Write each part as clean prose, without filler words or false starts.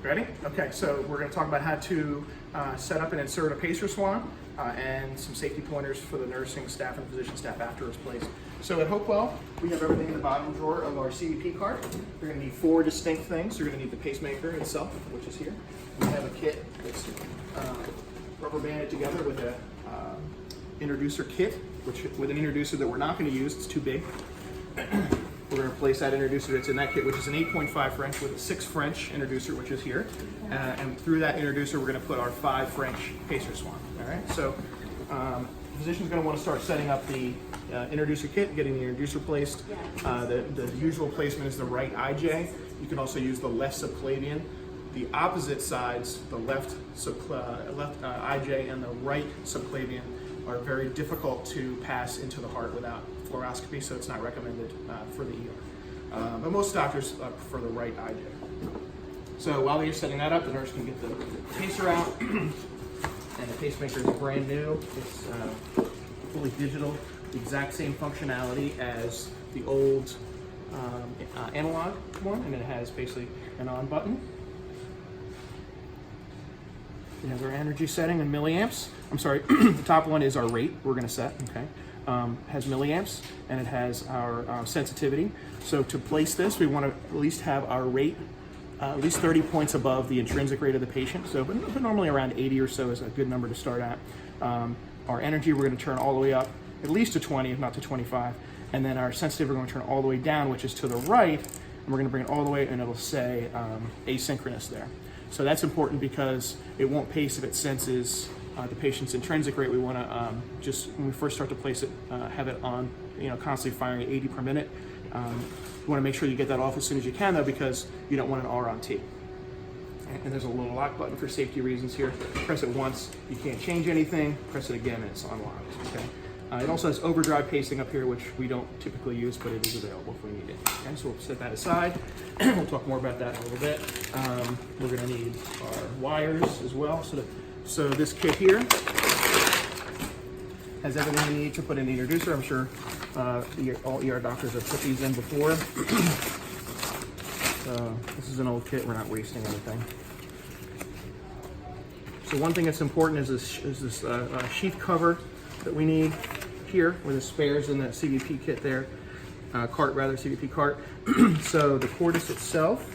Ready? Okay, so we're going to talk about how to set up and insert a pacer swan and some safety pointers for the nursing staff and physician staff after it's placed. So at Hopewell, we have everything in the bottom drawer of our CVP cart. You're going to need 4 distinct things. You're going to need the pacemaker itself, which is here. We have a kit that's rubber banded together with a introducer kit, which with an introducer that we're not going to use. It's too big. We're going to place that introducer that's in that kit, which is an 8.5 French with a 6 French introducer, which is here. And through that introducer, we're going to put our 5 French pacer swan. All right. So the physician's going to want to start setting up the introducer kit, getting the introducer placed. The usual placement is the right IJ. You can also use the left subclavian. The opposite sides, the left IJ and the right subclavian, are very difficult to pass into the heart without fluoroscopy, so it's not recommended for the ER. But most doctors prefer the right IJ. So while you're setting that up, the nurse can get the pacer out, and the pacemaker is brand new. It's fully digital, the exact same functionality as the old analog one, and it has basically an on button. It has our energy setting in milliamps. I'm sorry, the top one is our rate we're going to set, okay? Has milliamps, and it has our sensitivity. So to place this, we want to at least have our rate at least 30 points above the intrinsic rate of the patient. So but normally around 80 or so is a good number to start at. Our energy we're going to turn all the way up at least to 20, if not to 25. And then our sensitivity we're going to turn all the way down, which is to the right, and we're going to bring it all the way, and it'll say asynchronous there. So that's important because it won't pace if it senses the patient's intrinsic rate. We want to just, when we first start to place it, have it on, constantly firing at 80 per minute. You want to make sure you get that off as soon as you can, though, because you don't want an R on T. And there's a little lock button for safety reasons here. Press it once, you can't change anything. Press it again, and it's unlocked. Okay. It also has overdrive pacing up here, which we don't typically use, but it is available if we need it. Okay, so we'll set that aside. We'll talk more about that in a little bit. We're going to need our wires as well. So this kit here has everything you need to put in the introducer. I'm sure all ER doctors have put these in before. This is an old kit. We're not wasting anything. So one thing that's important is this sheath cover that we need here, where the spares in the CVP kit there, CVP cart. So the cordis itself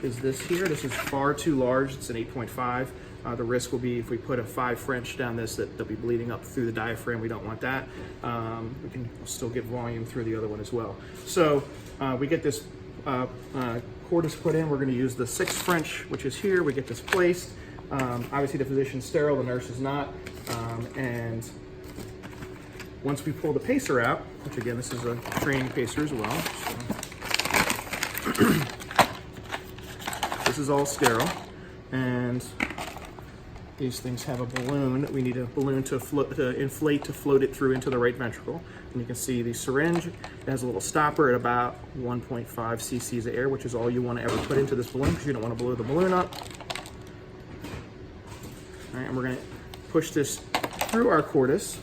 is this here. This is far too large. It's an 8.5. The risk will be if we put a 5 French down this, that they'll be bleeding up through the diaphragm. We don't want that. We can still get volume through the other one as well. So we get this cordis put in. We're going to use the 6 French, which is here. We get this placed. Obviously the physician's sterile, the nurse is not. And once we pull the pacer out, which again, this is a training pacer as well. So this is all sterile. And these things have a balloon. We need a balloon to inflate to float it through into the right ventricle. And you can see the syringe has a little stopper at about 1.5 cc's of air, which is all you want to ever put into this balloon because you don't want to blow the balloon up. All right, and we're going to push this through our cordis.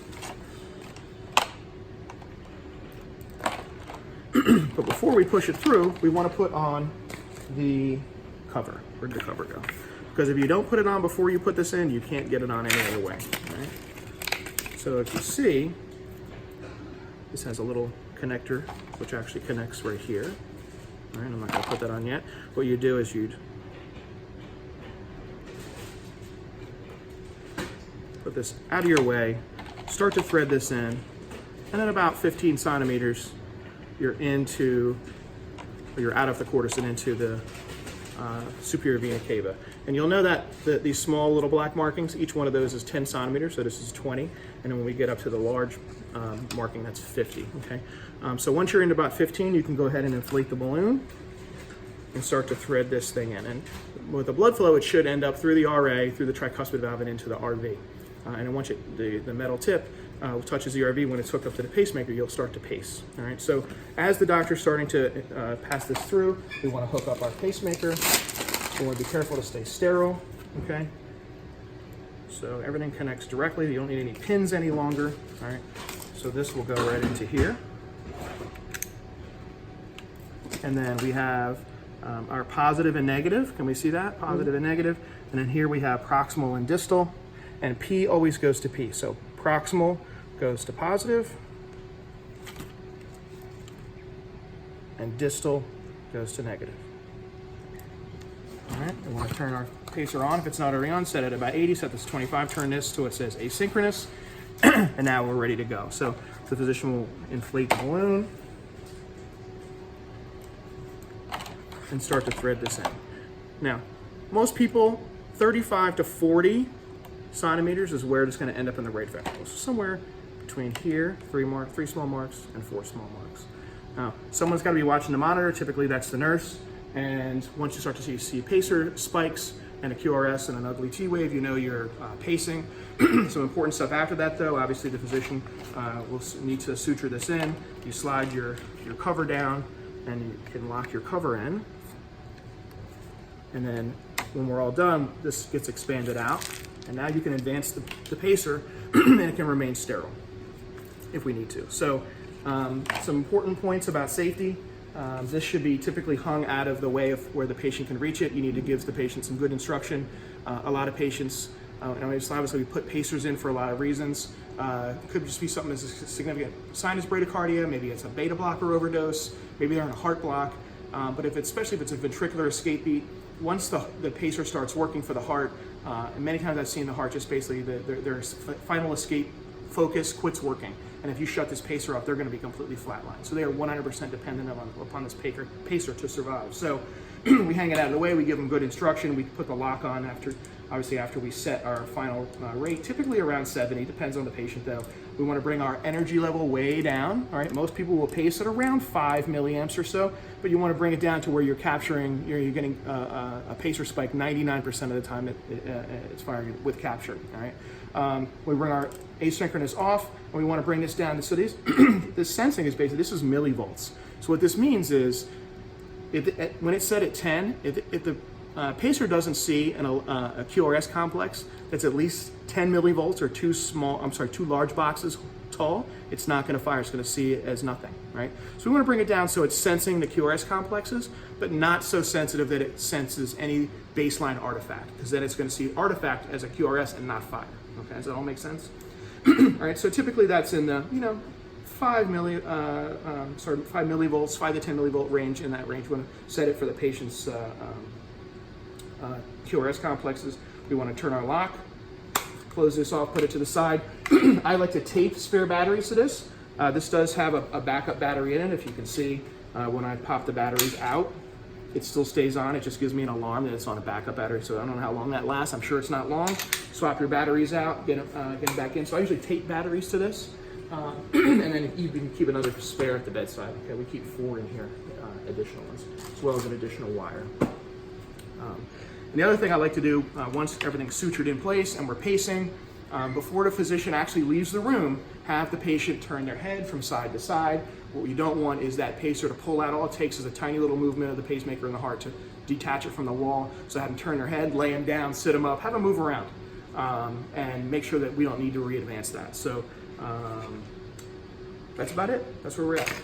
But before we push it through, we want to put on the cover. Where'd the cover go? Because if you don't put it on before you put this in, you can't get it on any other way. Right? So if you see, this has a little connector, which actually connects right here. All right, I'm not going to put that on yet. What you do is you'd put this out of your way, start to thread this in, and at about 15 centimeters, you're out of the cordis and into the superior vena cava. And you'll know that these small little black markings, each one of those is 10 centimeters, so this is 20. And then when we get up to the large marking, that's 50, okay? So once you're into about 15, you can go ahead and inflate the balloon and start to thread this thing in. And with the blood flow, it should end up through the RA, through the tricuspid valve, and into the RV. And then once the metal tip touches the RV, when it's hooked up to the pacemaker, you'll start to pace. All right. So as the doctor's starting to pass this through, we want to hook up our pacemaker. We want to be careful to stay sterile. Okay. So everything connects directly. You don't need any pins any longer. All right. So this will go right into here. And then we have our positive and negative. Can we see that? Positive and negative. And then here we have proximal and distal, and P always goes to P. So proximal goes to positive, and distal goes to negative. All right, we want to turn our pacer on. If it's not already on, set it at about 80, set this to 25, turn this so it says asynchronous, and now we're ready to go. So the physician will inflate the balloon and start to thread this in. Now, most people, 35 to 40 centimeters is where it's going to end up in the right ventricle. So somewhere between here, 3 small marks, and 4 small marks. Now, someone's got to be watching the monitor. Typically, that's the nurse. And once you start to see pacer spikes and a QRS and an ugly T wave, you know you're pacing. Some important stuff after that, though. Obviously, the physician will need to suture this in. You slide your cover down, and you can lock your cover in. And then when we're all done, this gets expanded out. And now you can advance the pacer, and it can remain sterile if we need to. So some important points about safety. This should be typically hung out of the way of where the patient can reach it. You need to give the patient some good instruction. A lot of patients, obviously we put pacers in for a lot of reasons. It could just be something as significant sinus bradycardia, maybe it's a beta blocker overdose, maybe they're in a heart block. But especially if it's a ventricular escape beat, once the pacer starts working for the heart, and many times I've seen the heart just basically, their final escape focus quits working. And if you shut this pacer off, they're going to be completely flatlined. So they are 100% dependent upon this pacer to survive. So we hang it out of the way, we give them good instruction, we put the lock on after we set our final rate, typically around 70, depends on the patient though. We want to bring our energy level way down, all right? Most people will pace at around 5 milliamps or so, but you want to bring it down to where you're capturing, you're getting a pacer spike 99% of the time it's firing with capture, all right? We bring our asynchronous off, and we want to bring this down. So this sensing is basically, this is millivolts. So what this means is, when it's set at 10, if the pacer doesn't see a QRS complex that's at least 10 millivolts or two large boxes tall, it's not going to fire. It's going to see it as nothing, right? So we want to bring it down so it's sensing the QRS complexes, but not so sensitive that it senses any baseline artifact, because then it's going to see artifact as a QRS and not fire. Okay, does that all make sense? All right, so typically that's in the 5 millivolts, 5 to 10 millivolt range. In that range, we want to set it for the patient's QRS complexes. We want to turn our lock, close this off, put it to the side. I like to tape spare batteries to this. This does have a backup battery in it. If you can see, when I pop the batteries out, it still stays on. It just gives me an alarm that it's on a backup battery. So I don't know how long that lasts. I'm sure it's not long. Swap your batteries out, get them back in. So I usually tape batteries to this. And then you can keep another spare at the bedside. Okay, we keep 4 in here, additional ones, as well as an additional wire. And the other thing I like to do, once everything's sutured in place and we're pacing, before the physician actually leaves the room, have the patient turn their head from side to side. What you don't want is that pacer to pull out. All it takes is a tiny little movement of the pacemaker in the heart to detach it from the wall. So have them turn their head, lay them down, sit them up, have them move around, and make sure that we don't need to re-advance that. So that's about it. That's where we're at.